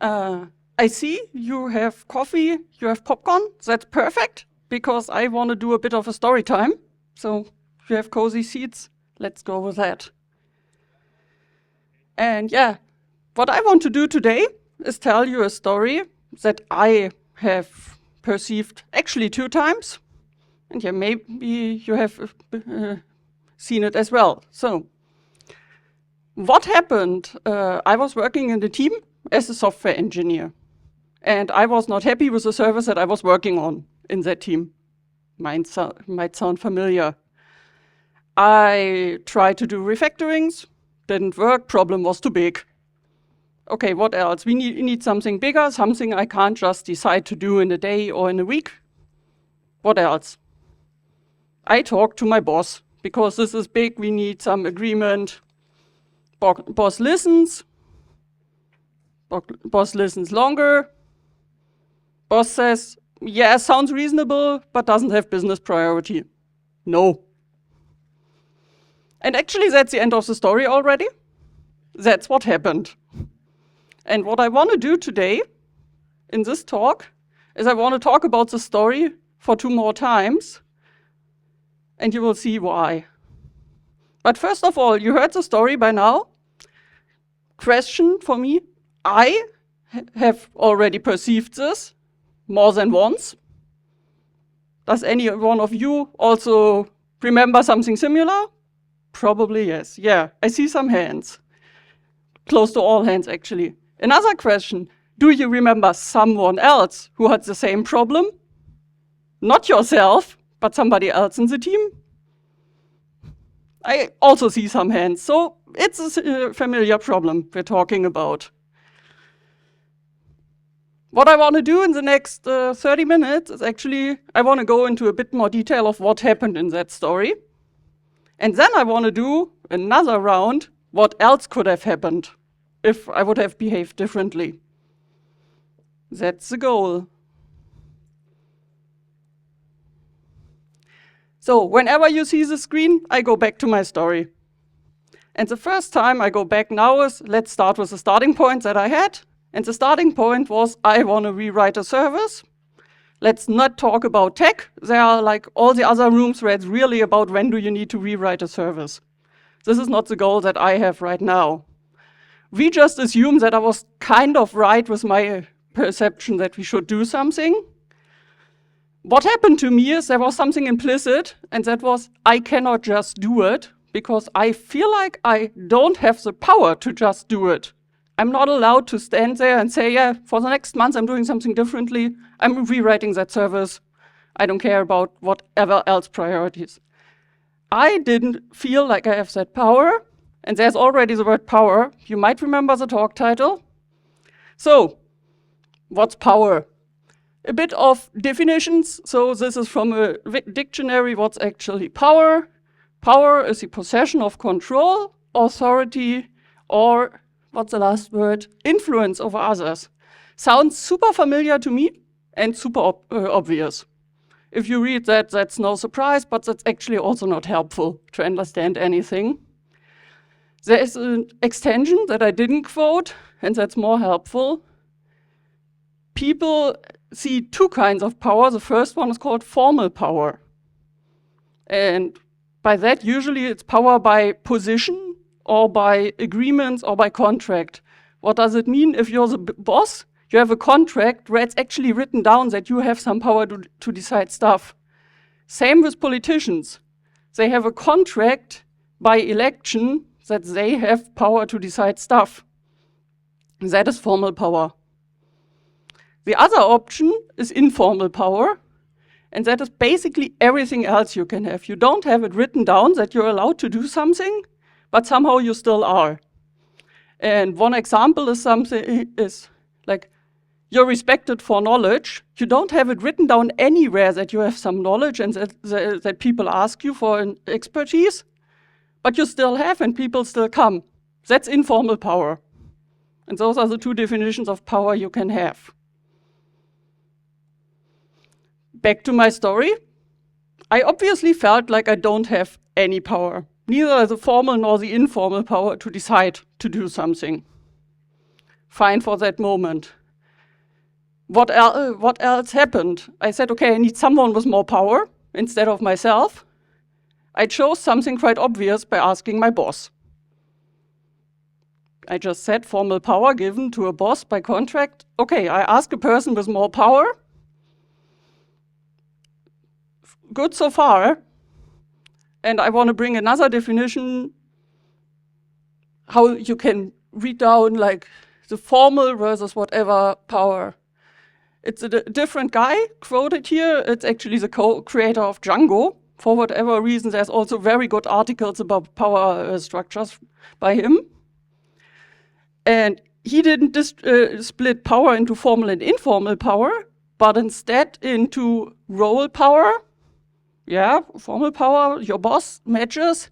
I see you have coffee, you have popcorn. That's perfect, because I want to do a bit of a story time. So if you have cozy seats, let's go with that. And yeah, what I want to do today is tell you a story that I have perceived actually 2 times. And yeah, maybe you have seen it as well. So what happened? I was working in the team as a software engineer. And I was not happy with the service that I was working on in that team. Might sound familiar. I tried to do refactorings, didn't work, problem was too big. Okay, what else? We need something bigger, something I can't just decide to do in a day or in a week. What else? I talked to my boss, because this is big, we need some agreement. Boss listens. Boss listens longer. Boss says, yeah, sounds reasonable, but doesn't have business priority. No. And actually, that's the end of the story already. That's what happened. And what I want to do today in this talk is I want to talk about the story for 2 more times, and you will see why. But first of all, you heard the story by now. Question for me, I have already perceived this more than once. Does any one of you also remember something similar? Probably yes. Yeah, I see some hands. Close to all hands, actually. Another question, do you remember someone else who had the same problem? Not yourself, but somebody else in the team? I also see some hands, so it's a familiar problem we're talking about. What I want to do in the next 30 minutes is actually, I want to go into a bit more detail of what happened in that story. And then I want to do another round, what else could have happened if I would have behaved differently. That's the goal. So whenever you see the screen, I go back to my story. And the first time I go back now is, let's start with the starting point that I had. And the starting point was, I want to rewrite a service. Let's not talk about tech. There are like all the other rooms where it's really about when do you need to rewrite a service. This is not the goal that I have right now. We just assume that I was kind of right with my perception that we should do something. What happened to me is there was something implicit, and that was I cannot just do it because I feel like I don't have the power to just do it. I'm not allowed to stand there and say, yeah, for the next month I'm doing something differently. I'm rewriting that service. I don't care about whatever else priorities. I didn't feel like I have that power, and there's already the word power. You might remember the talk title. So, what's power? A bit of definitions. So this is from a dictionary, what's actually power. Power is the possession of control, authority, or what's the last word? Influence over others. Sounds super familiar to me and super obvious. If you read that, that's no surprise, but that's actually also not helpful to understand anything. There is an extension that I didn't quote, and that's more helpful. People see 2 kinds of power. The first one is called formal power. And by that, usually it's power by position or by agreements or by contract. What does it mean? If you're the boss, you have a contract where it's actually written down that you have some power to decide stuff. Same with politicians. They have a contract by election that they have power to decide stuff. That is formal power. The other option is informal power, and that is basically everything else you can have. You don't have it written down that you're allowed to do something, but somehow you still are. And one example is something is like you're respected for knowledge. You don't have it written down anywhere that you have some knowledge and that people ask you for an expertise, but you still have and people still come. That's informal power. And those are the 2 definitions of power you can have. Back to my story. I obviously felt like I don't have any power, neither the formal nor the informal power to decide to do something. fine for that moment. What else happened? I said, okay, I need someone with more power instead of myself. I chose something quite obvious by asking my boss. I just said formal power given to a boss by contract. Okay, I ask a person with more power. Good so far. And I want to bring another definition, how you can read down like the formal versus whatever power. It's a different guy quoted here. It's actually the co-creator of Django. For whatever reason, there's also very good articles about power structures by him. And he didn't split power into formal and informal power, but instead into role power. Yeah, formal power, your boss matches.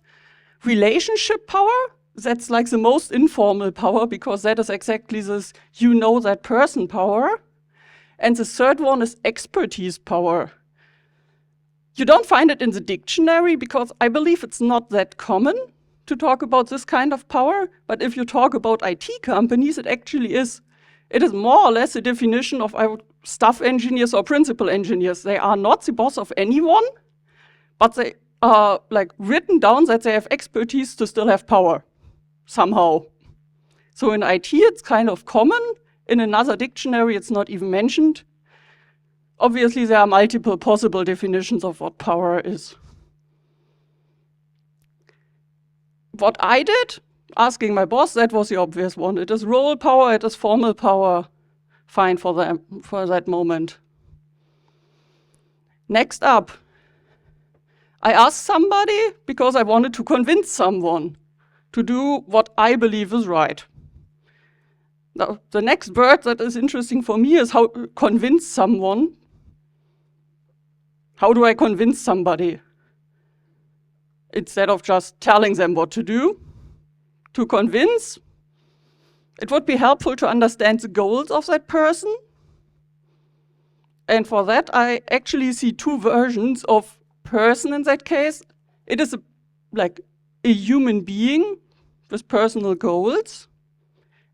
Relationship power, that's like the most informal power, because that is exactly this you know that person power. And the third one is expertise power. You don't find it in the dictionary because I believe it's not that common to talk about this kind of power. But if you talk about IT companies, it actually is. It is more or less a definition of staff engineers or principal engineers. They are not the boss of anyone, but they are like written down that they have expertise to still have power somehow. So in IT, it's kind of common. In another dictionary, it's not even mentioned. Obviously, there are multiple possible definitions of what power is. What I did, asking my boss, that was the obvious one. It is role power, it is formal power. Fine for them, for that moment. Next up, I asked somebody because I wanted to convince someone to do what I believe is right. Now, the next word that is interesting for me is how to convince someone. How do I convince somebody? Instead of just telling them what to do, to convince, it would be helpful to understand the goals of that person. And for that, I actually see two versions of person in that case. It is like a human being with personal goals.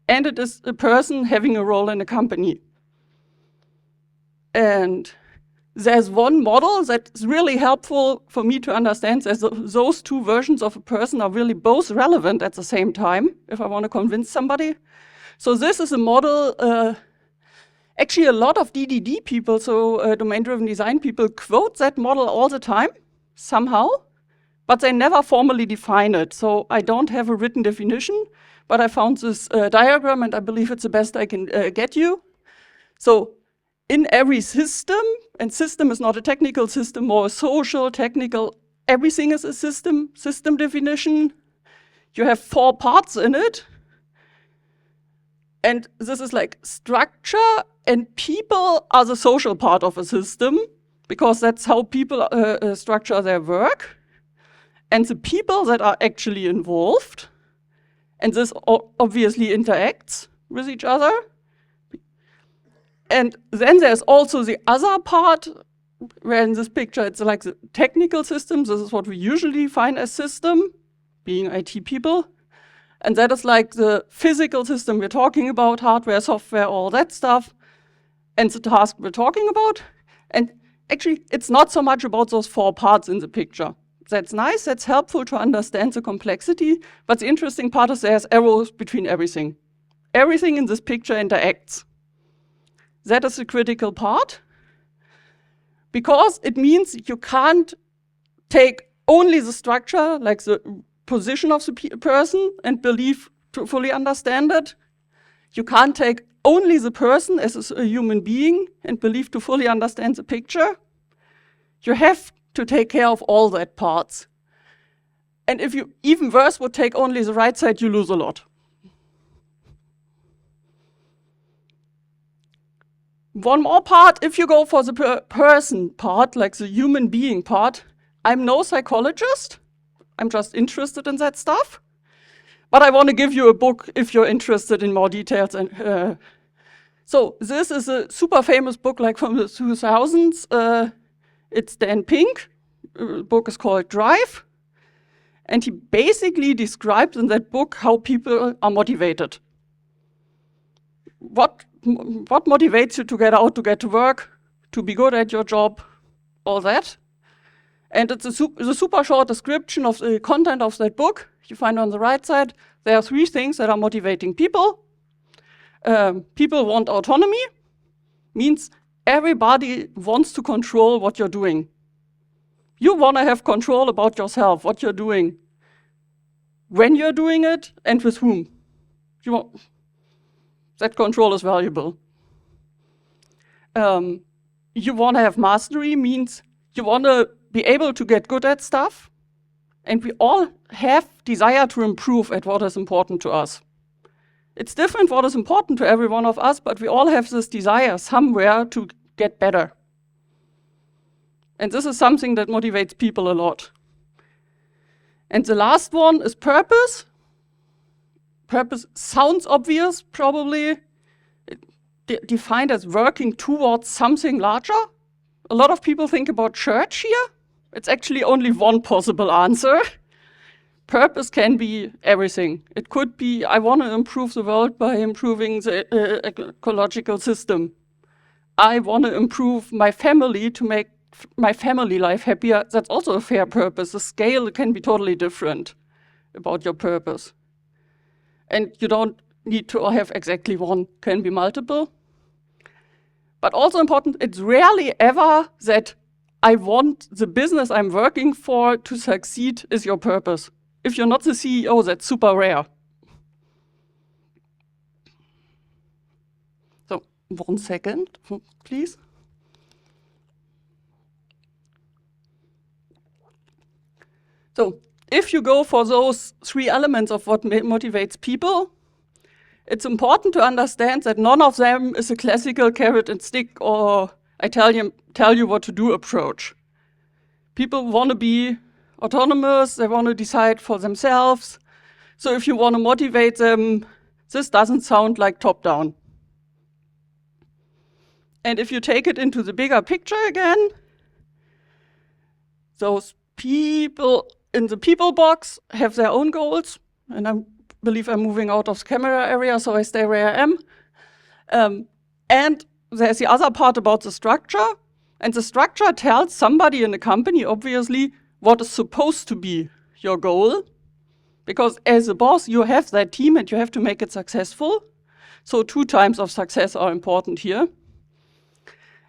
And it is a person having a role in a company. And there's one model that's really helpful for me to understand that those two versions of a person are really both relevant at the same time, if I want to convince somebody. So this is a model, actually a lot of DDD people, so domain-driven design people, quote that model all the time, somehow, but they never formally define it. So I don't have a written definition. But I found this diagram, and I believe it's the best I can get you. So in every system, and system is not a technical system, more a social, technical, everything is a system definition. You have 4 parts in it. And this is like structure, and people are the social part of a system, because that's how people structure their work. And the people that are actually involved, and this obviously interacts with each other. And then there's also the other part, where in this picture it's like the technical systems. This is what we usually define as system, being IT people. And that is like the physical system we're talking about, hardware, software, all that stuff, and the task we're talking about. And actually, it's not so much about those 4 parts in the picture. That's nice, that's helpful to understand the complexity, but the interesting part is there's arrows between everything. Everything in this picture interacts. That is the critical part, because it means you can't take only the structure, like the position of the person, and believe to fully understand it. You can't take only the person as a human being and believe to fully understand the picture. You have to take care of all that parts. And if you, even worse, would take only the right side, you lose a lot. One more part, if you go for the person part, like the human being part, I'm no psychologist. I'm just interested in that stuff. But I want to give you a book if you're interested in more details. And so this is a super famous book, like from the 2000s. It's Dan Pink. The book is called Drive. And he basically describes in that book how people are motivated. what motivates you to get out, to get to work, to be good at your job, all that. And it's a super short description of the content of that book. You find on the right side, there are 3 things that are motivating people. People want autonomy, means everybody wants to control what you're doing. You want to have control about yourself, what you're doing, when you're doing it, and with whom. That control is valuable. You want to have mastery, means you want to be able to get good at stuff, and we all have desire to improve at what is important to us. It's different what is important to every one of us, but we all have this desire somewhere to get better. And this is something that motivates people a lot. And the last one is purpose. Purpose sounds obvious, probably. Defined as working towards something larger. A lot of people think about church here. It's actually only one possible answer. Purpose can be everything. It could be, I want to improve the world by improving the ecological system. I want to improve my family to make my family life happier. That's also a fair purpose. The scale can be totally different about your purpose. And you don't need to have exactly one, can be multiple. But also important, it's rarely ever that I want the business I'm working for to succeed is your purpose. If you're not the CEO, that's super rare. So, 1 second, please. So, if you go for those 3 elements of what motivates people, it's important to understand that none of them is a classical carrot and stick or I tell you what to do approach. People want to be autonomous, they want to decide for themselves. So if you want to motivate them, this doesn't sound like top-down. And if you take it into the bigger picture again, those people in the people box have their own goals, and I believe I'm moving out of the camera area, so I stay where I am. And there's the other part about the structure, and the structure tells somebody in the company, obviously, what is supposed to be your goal, because as a boss, you have that team and you have to make it successful. So 2 times of success are important here.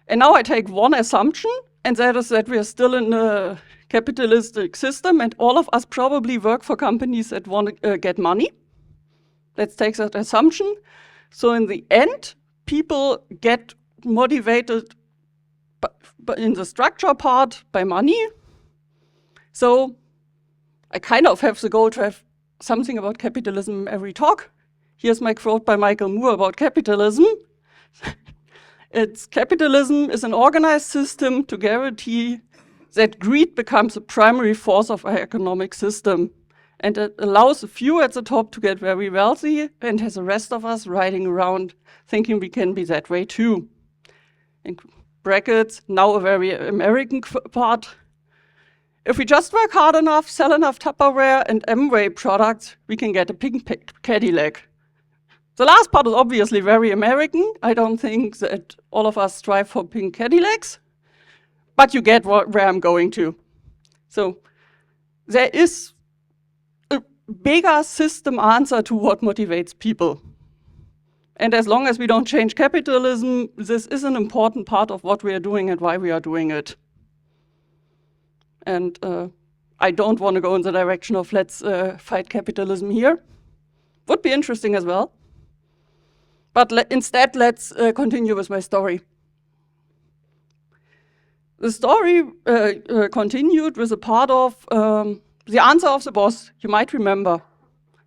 And now I take one assumption, and that is that we are still in a capitalistic system, and all of us probably work for companies that want to get money. Let's take that assumption. So in the end, people get motivated in the structure part by money. So I kind of have the goal to have something about capitalism in every talk. Here's my quote by Michael Moore about capitalism. Capitalism is an organized system to guarantee that greed becomes a primary force of our economic system. And it allows a few at the top to get very wealthy and has the rest of us riding around thinking we can be that way too. In brackets, now a very American part. If we just work hard enough, sell enough Tupperware and Amway products, we can get a pink Cadillac. The last part is obviously very American. I don't think that all of us strive for pink Cadillacs, but you get where I'm going to. So there is a bigger system answer to what motivates people. And as long as we don't change capitalism, this is an important part of what we are doing and why we are doing it. And I don't want to go in the direction of let's fight capitalism here. Would be interesting as well. But instead, let's continue with my story. The story continued with a part of the answer of the boss. You might remember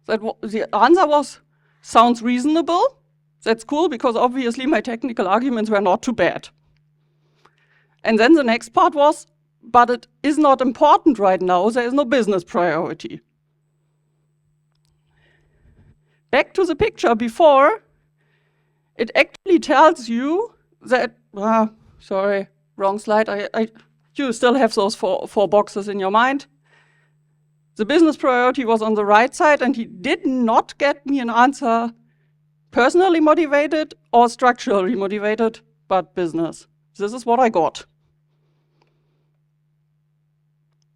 that the answer was, sounds reasonable. That's cool, because obviously my technical arguments were not too bad. And then the next part was, but it is not important right now. There is no business priority. Back to the picture before, it actually tells you that, sorry, wrong slide. You still have those four boxes in your mind. The business priority was on the right side, and he did not get me an answer personally motivated or structurally motivated, but business. This is what I got.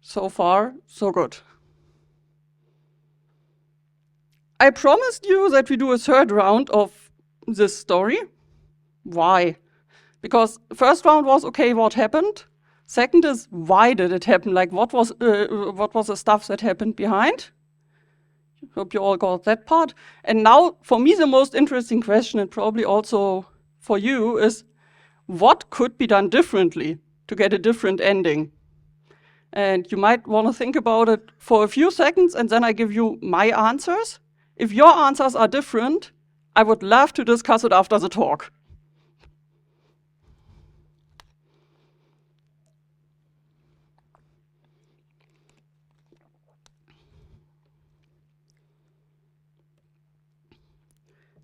So far, so good. I promised you that we do a third round of this story. Why? Because first round was, okay, what happened? Second is, why did it happen? Like, what was the stuff that happened behind? Hope you all got that part. And now, for me, the most interesting question, and probably also for you, is what could be done differently to get a different ending? And you might want to think about it for a few seconds, and then I give you my answers. If your answers are different, I would love to discuss it after the talk.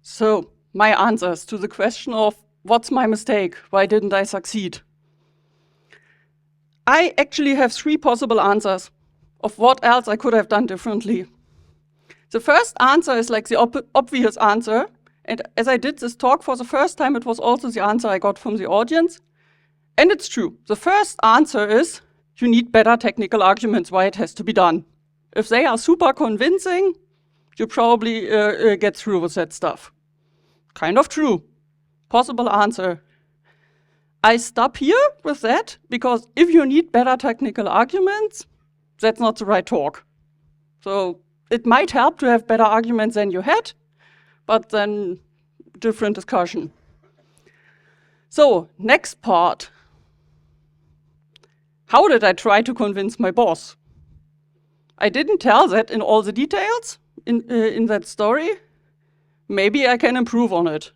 So, my answers to the question of what's my mistake? Why didn't I succeed? I actually have 3 possible answers of what else I could have done differently. The first answer is like the obvious answer. And as I did this talk for the first time, it was also the answer I got from the audience. And it's true. The first answer is you need better technical arguments why it has to be done. If they are super convincing, you probably get through with that stuff. Kind of true. Possible answer. I stop here with that because if you need better technical arguments, that's not the right talk. So it might help to have better arguments than you had, but then different discussion. So next part. How did I try to convince my boss? I didn't tell that in all the details in that story. Maybe I can improve on it.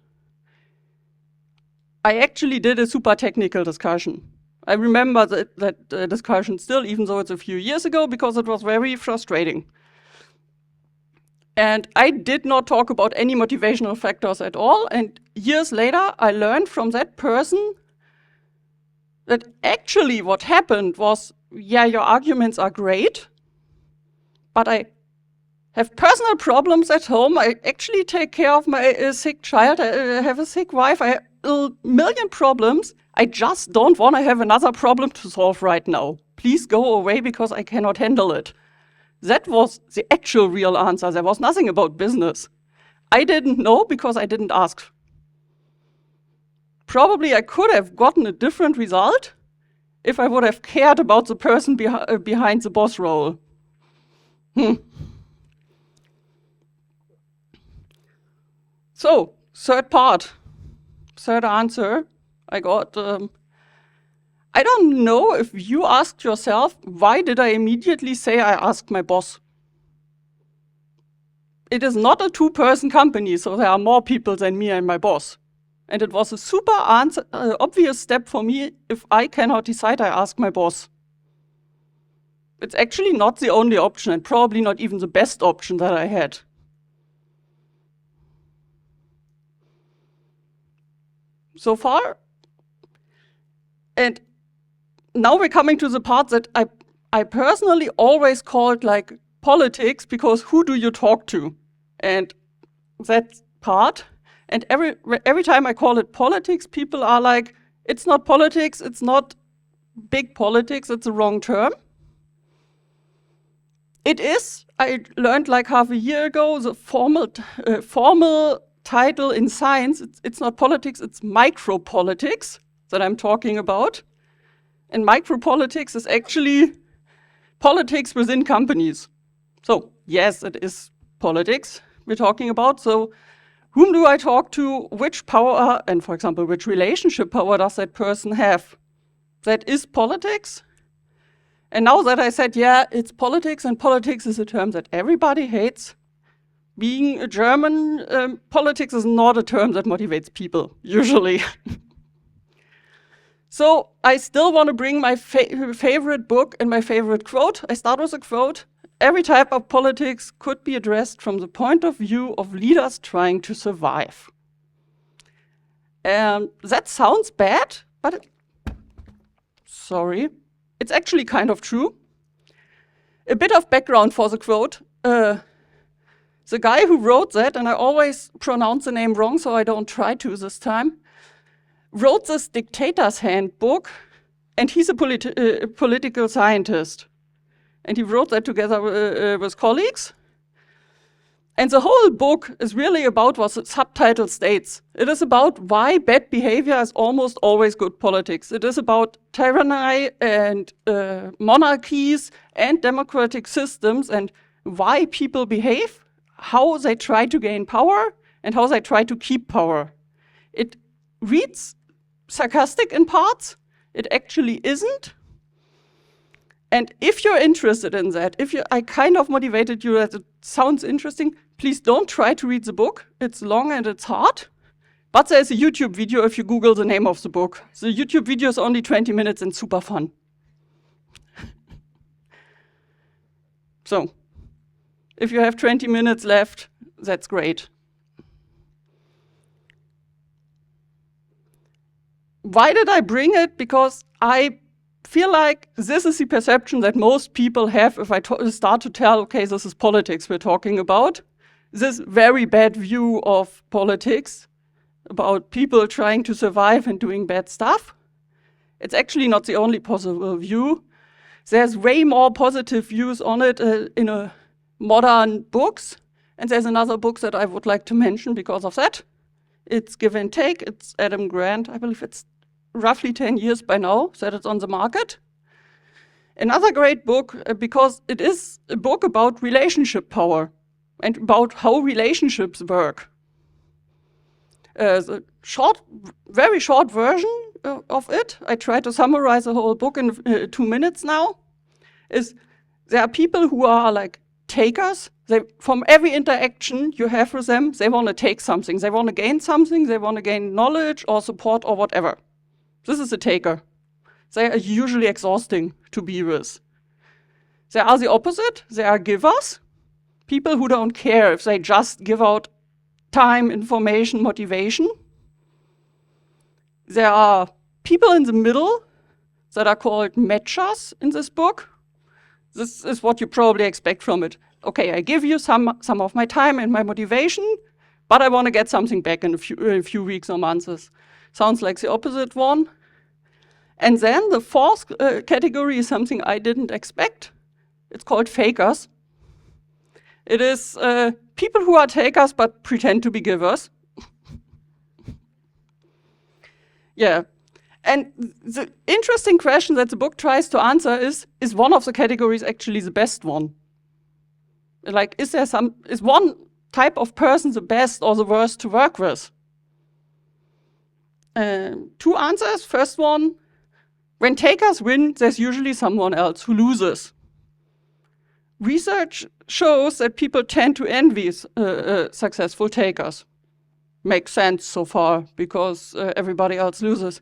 I actually did a super technical discussion. I remember that discussion still, even though it's a few years ago, because it was very frustrating. And I did not talk about any motivational factors at all. And years later, I learned from that person that actually what happened was, yeah, your arguments are great, but I have personal problems at home. I actually take care of my sick child. I have a sick wife. I have a million problems. I just don't want to have another problem to solve right now. Please go away because I cannot handle it. That was the actual real answer. There was nothing about business. I didn't know because I didn't ask. Probably I could have gotten a different result if I would have cared about the person behind the boss role. So, third part, third answer I got. I don't know if you asked yourself, why did I immediately say I asked my boss? It is not a 2-person company, so there are more people than me and my boss. And it was a super obvious step for me. If I cannot decide, I ask my boss. It's actually not the only option, and probably not even the best option that I had. So far. And now we're coming to the part that I personally always called like politics, because who do you talk to? And that part. And every time I call it politics, people are like, it's not politics, it's not big politics, it's the wrong term. It is, I learned like half a year ago, the formal title in science, it's not politics, it's micropolitics that I'm talking about. And micropolitics is actually politics within companies. So yes, it is politics we're talking about. So whom do I talk to? Which power, and for example, which relationship power does that person have? That is politics. And now that I said, yeah, it's politics, and politics is a term that everybody hates. Being a German, politics is not a term that motivates people, usually. So I still want to bring my favorite book and my favorite quote. I start with a quote. Every type of politics could be addressed from the point of view of leaders trying to survive. That sounds bad, but sorry, it's actually kind of true. A bit of background for the quote. The guy who wrote that, and I always pronounce the name wrong, so I don't try to this time, wrote this dictator's handbook, and he's a political scientist. And he wrote that together with colleagues. And the whole book is really about what the subtitle states. It is about why bad behavior is almost always good politics. It is about tyranny and monarchies and democratic systems and why people behave, how they try to gain power, and how they try to keep power. It reads sarcastic in parts. It actually isn't. And if you're interested in that, I kind of motivated you that it sounds interesting, please don't try to read the book. It's long and it's hard. But there's a YouTube video if you Google the name of the book. The YouTube video is only 20 minutes and super fun. So, if you have 20 minutes left, that's great. Why did I bring it? Because I feel like this is the perception that most people have if I start to tell, okay, this is politics we're talking about. This very bad view of politics, about people trying to survive and doing bad stuff. It's actually not the only possible view. There's way more positive views on it in modern books. And there's another book that I would like to mention because of that. It's Give and Take. It's Adam Grant. I believe it's roughly 10 years by now that it's on the market. Another great book because it is a book about relationship power and about how relationships work. The very short version of it, I try to summarize the whole book in 2 minutes now, is there are people who are like takers. From every interaction you have with them, they want to take something. They want to gain something. They want to gain knowledge or support or whatever. This is a taker. They are usually exhausting to be with. There are the opposite. They are givers. People who don't care if they just give out time, information, motivation. There are people in the middle that are called matchers in this book. This is what you probably expect from it. Okay, I give you some of my time and my motivation, but I want to get something back in a few weeks or months. Sounds like the opposite one. And then the fourth category is something I didn't expect. It's called fakers. It is people who are takers but pretend to be givers. Yeah. And the interesting question that the book tries to answer is one of the categories actually the best one? Like, is one type of person the best or the worst to work with? 2 answers. First one, when takers win, there's usually someone else who loses. Research shows that people tend to envy successful takers. Makes sense so far, because everybody else loses.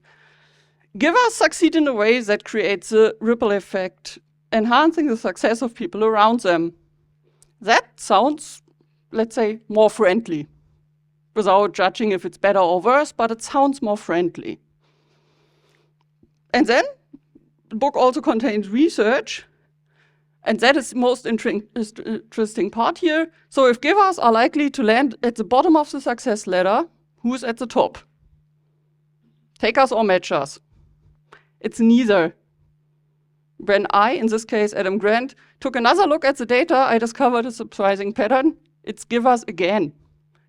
Givers succeed in a way that creates a ripple effect, enhancing the success of people around them. That sounds, let's say, more friendly, without judging if it's better or worse, but it sounds more friendly. And then, the book also contains research, and that is the most interesting part here. So if givers are likely to land at the bottom of the success ladder, who's at the top? Takers or matchers? It's neither. When I, in this case Adam Grant, took another look at the data, I discovered a surprising pattern. It's givers again.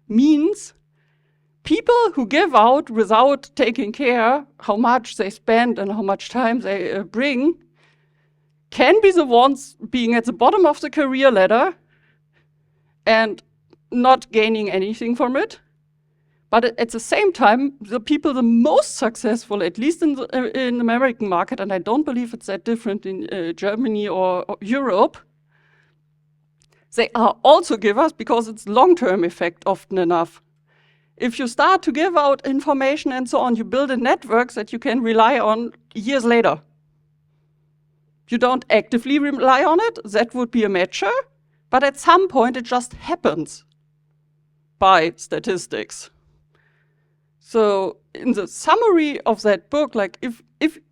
Means people who give out without taking care how much they spend and how much time they bring can be the ones being at the bottom of the career ladder and not gaining anything from it. But at the same time, the people the most successful, at least in the American market, and I don't believe it's that different in Germany or Europe, they are also givers because it's long-term effect often enough. If you start to give out information and so on, you build a network that you can rely on years later. You don't actively rely on it, that would be a matcher, but at some point it just happens by statistics. So in the summary of that book, like if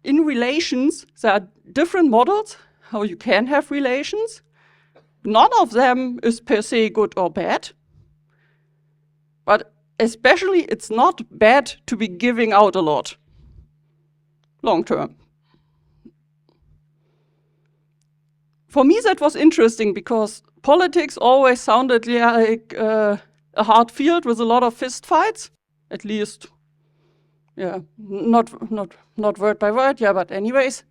in relations, there are different models, how you can have relations. None of them is per se good or bad, but especially it's not bad to be giving out a lot, long term. For me, that was interesting because politics always sounded like a hard field with a lot of fist fights, at least, yeah, not word by word, yeah, but anyways.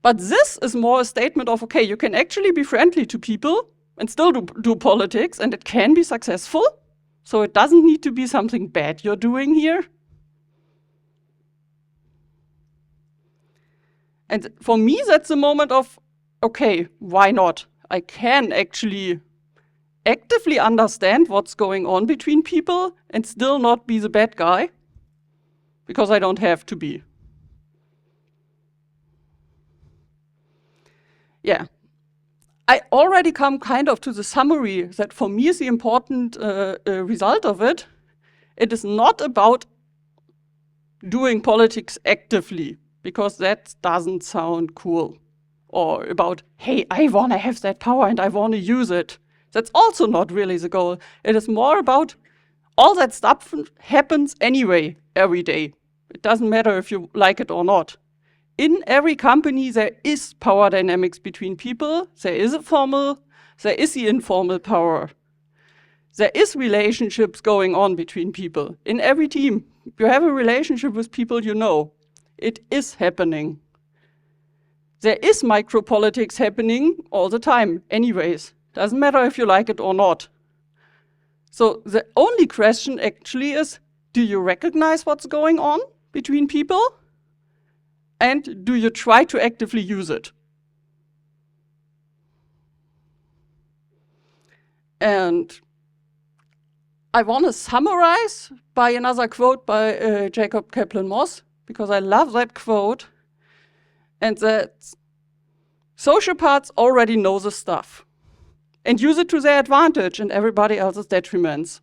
But this is more a statement of, okay, you can actually be friendly to people and still do politics, and it can be successful. So it doesn't need to be something bad you're doing here. And for me, that's the moment of, okay, why not? I can actually actively understand what's going on between people and still not be the bad guy, because I don't have to be. Yeah. I already come kind of to the summary that for me is the important result of it. It is not about doing politics actively, because that doesn't sound cool. Or about, hey, I want to have that power and I want to use it. That's also not really the goal. It is more about all that stuff happens anyway, every day. It doesn't matter if you like it or not. In every company, there is power dynamics between people. There is a formal, there is the informal power. There is relationships going on between people. In every team, you have a relationship with people you know. It is happening. There is micropolitics happening all the time, anyways. Doesn't matter if you like it or not. So the only question actually is, do you recognize what's going on between people? And do you try to actively use it? And I want to summarize by another quote by Jacob Kaplan-Moss, because I love that quote. And that sociopaths already know the stuff and use it to their advantage and everybody else's detriments.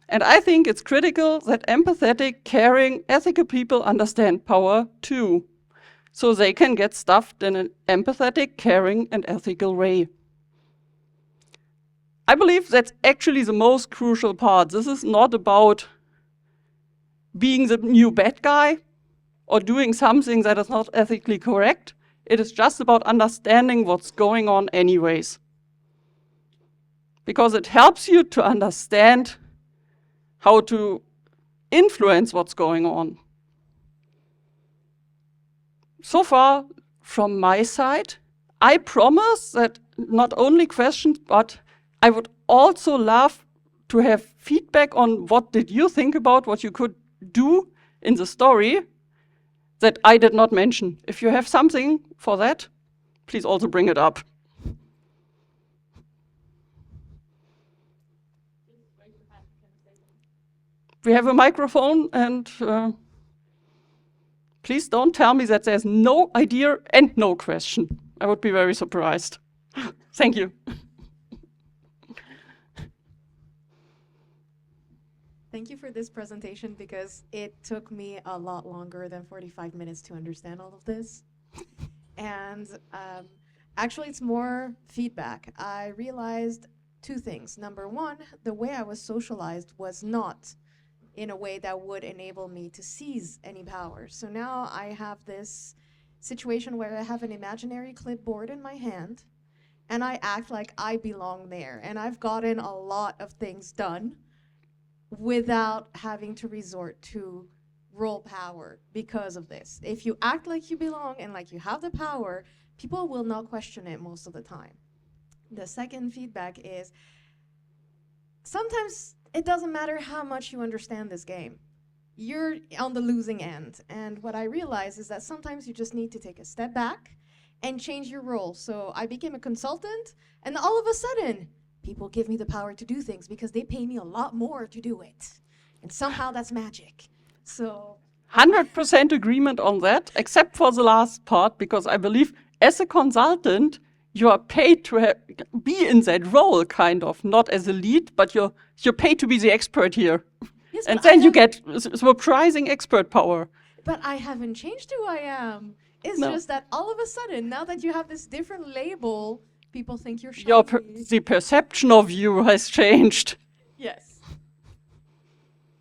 And I think it's critical that empathetic, caring, ethical people understand power too, so they can get stuff in an empathetic, caring, and ethical way. I believe that's actually the most crucial part. This is not about being the new bad guy or doing something that is not ethically correct. It is just about understanding what's going on anyways. Because it helps you to understand how to influence what's going on. So far, from my side, I promise that not only questions, but I would also love to have feedback on what did you think about what you could do in the story that I did not mention. If you have something for that, please also bring it up. We have a microphone, and please don't tell me that there's no idea and no question. I would be very surprised. Thank you. Thank you for this presentation, because it took me a lot longer than 45 minutes to understand all of this. And actually, it's more feedback. I realized two things. Number one, the way I was socialized was not in a way that would enable me to seize any power. So now I have this situation where I have an imaginary clipboard in my hand, and I act like I belong there. And I've gotten a lot of things done without having to resort to role power because of this. If you act like you belong and like you have the power, people will not question it most of the time. The second feedback is sometimes it doesn't matter how much you understand this game. You're on the losing end. And what I realize is that sometimes you just need to take a step back and change your role. So I became a consultant, and all of a sudden, people give me the power to do things because they pay me a lot more to do it. And somehow that's magic. So 100% agreement on that, except for the last part, because I believe as a consultant, you are paid to be in that role, kind of, not as a lead, but you're paid to be the expert here. Yes, and then you get surprising expert power. But I haven't changed who I am. It's just that all of a sudden, now that you have this different label, People think you're shy. the perception of you has changed. Yes.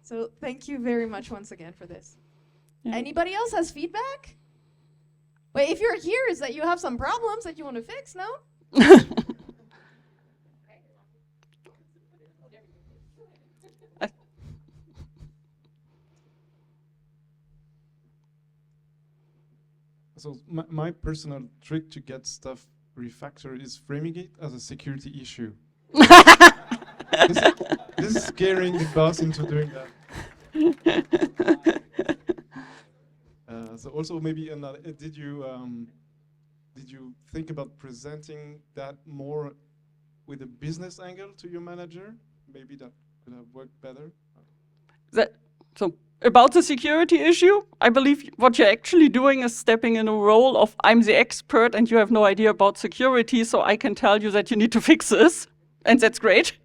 So thank you very much once again for this. Yeah. Anybody else has feedback? Wait, if you're here, is that you have some problems that you want to fix, no? So my personal trick to get stuff refactored is framing it as a security issue. This is scaring the boss into doing that. So also maybe another. Did you think about presenting that more with a business angle to your manager? Maybe that could have worked better. So about the security issue, I believe what you're actually doing is stepping in a role of I'm the expert and you have no idea about security, so I can tell you that you need to fix this, and that's great.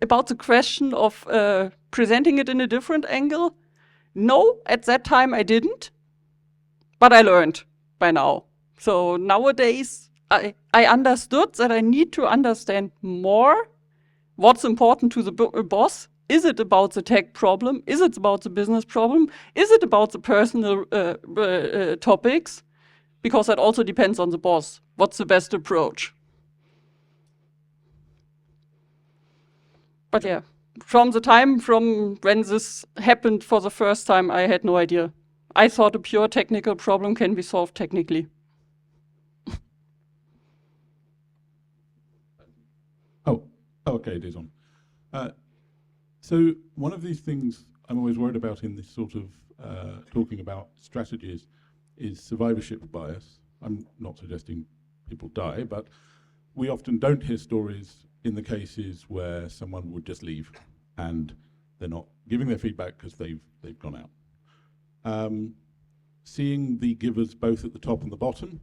About the question of presenting it in a different angle, no, at that time I didn't, but I learned by now. So nowadays I understood that I need to understand more what's important to the boss. Is it about the tech problem? Is it about the business problem? Is it about the personal topics? Because that also depends on the boss. What's the best approach? But yeah, from when this happened for the first time, I had no idea. I thought a pure technical problem can be solved technically. Oh, okay, it is on. So one of these things I'm always worried about in this sort of talking about strategies is survivorship bias. I'm not suggesting people die, but we often don't hear stories in the cases where someone would just leave and they're not giving their feedback because they've gone out. Seeing the givers both at the top and the bottom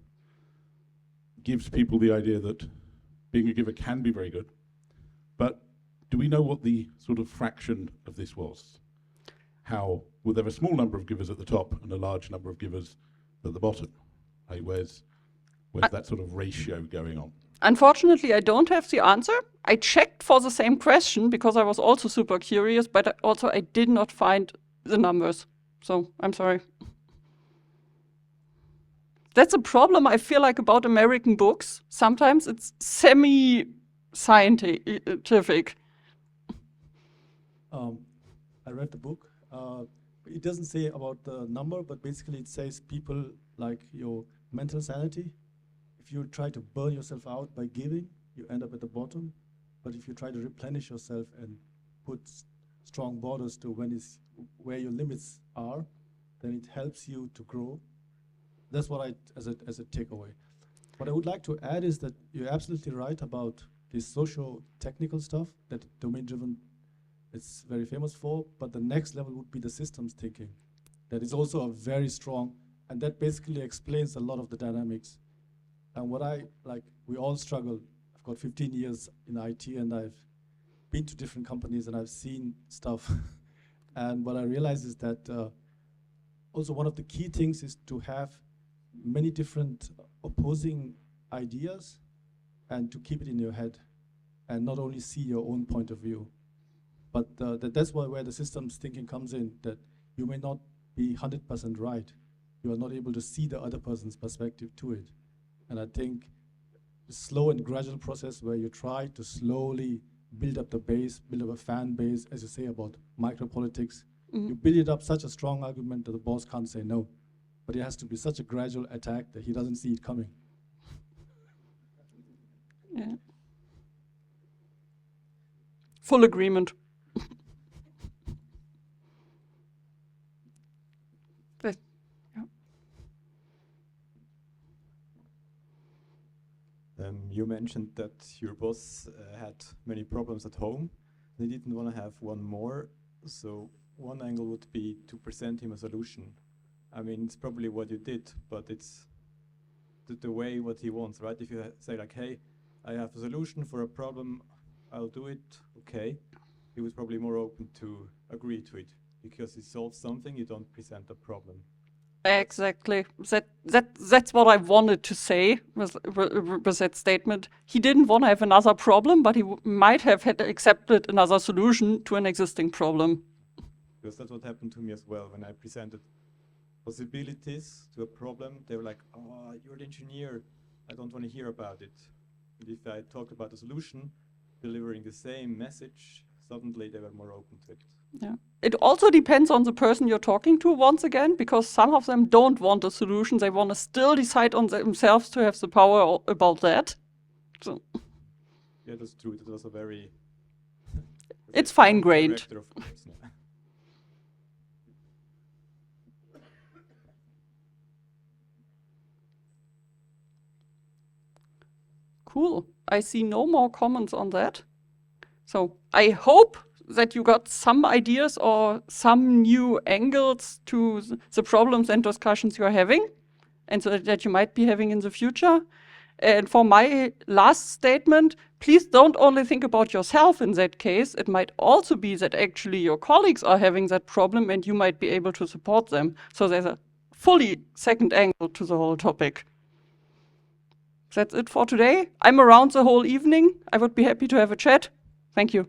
gives people the idea that being a giver can be very good, but do we know what the sort of fraction of this was? How, were there a small number of givers at the top and a large number of givers at the bottom? Where's that sort of ratio going on? Unfortunately, I don't have the answer. I checked for the same question because I was also super curious, but also I did not find the numbers. So I'm sorry. That's a problem I feel like about American books. Sometimes it's semi-scientific. I read the book. It doesn't say about the number, but basically it says people like your mental sanity. If you try to burn yourself out by giving, you end up at the bottom. But if you try to replenish yourself and put strong borders to where your limits are, then it helps you to grow. That's what as a takeaway. What I would like to add is that you're absolutely right about this socio-technical stuff that domain-driven is very famous for, but the next level would be the systems thinking. That is also a very strong, and that basically explains a lot of the dynamics. And what we all struggle. I've got 15 years in IT and I've been to different companies and I've seen stuff. And what I realize is that also one of the key things is to have many different opposing ideas and to keep it in your head and not only see your own point of view. But that's where the systems thinking comes in, that you may not be 100% right. You are not able to see the other person's perspective to it. And I think the slow and gradual process where you try to slowly build up the base, build up a fan base, as you say about micropolitics, you build it up such a strong argument that the boss can't say no. But it has to be such a gradual attack that he doesn't see it coming. Yeah. Full agreement. You mentioned that your boss had many problems at home. They didn't want to have one more. So one angle would be to present him a solution. I mean, it's probably what you did, but it's the way what he wants, right? If you say like, hey, I have a solution for a problem, I'll do it, okay. He was probably more open to agree to it because it solves something, you don't present a problem. Exactly. That's what I wanted to say with that statement. He didn't want to have another problem, but he might have had accepted another solution to an existing problem. Because that's what happened to me as well. When I presented possibilities to a problem, they were like, oh, you're the engineer. I don't want to hear about it. And if I talked about a solution, delivering the same message, suddenly they were more open to it. Yeah. It also depends on the person you're talking to once again, because some of them don't want a solution. They want to still decide on themselves to have the power about that. So Yeah, that's true. That was a very... it's fine-grained. director of course, yeah. Cool. I see no more comments on that. So I hope that you got some ideas or some new angles to the problems and discussions you're having, and so that you might be having in the future. And for my last statement, please don't only think about yourself in that case. It might also be that actually your colleagues are having that problem and you might be able to support them. So there's a fully second angle to the whole topic. That's it for today. I'm around the whole evening. I would be happy to have a chat. Thank you.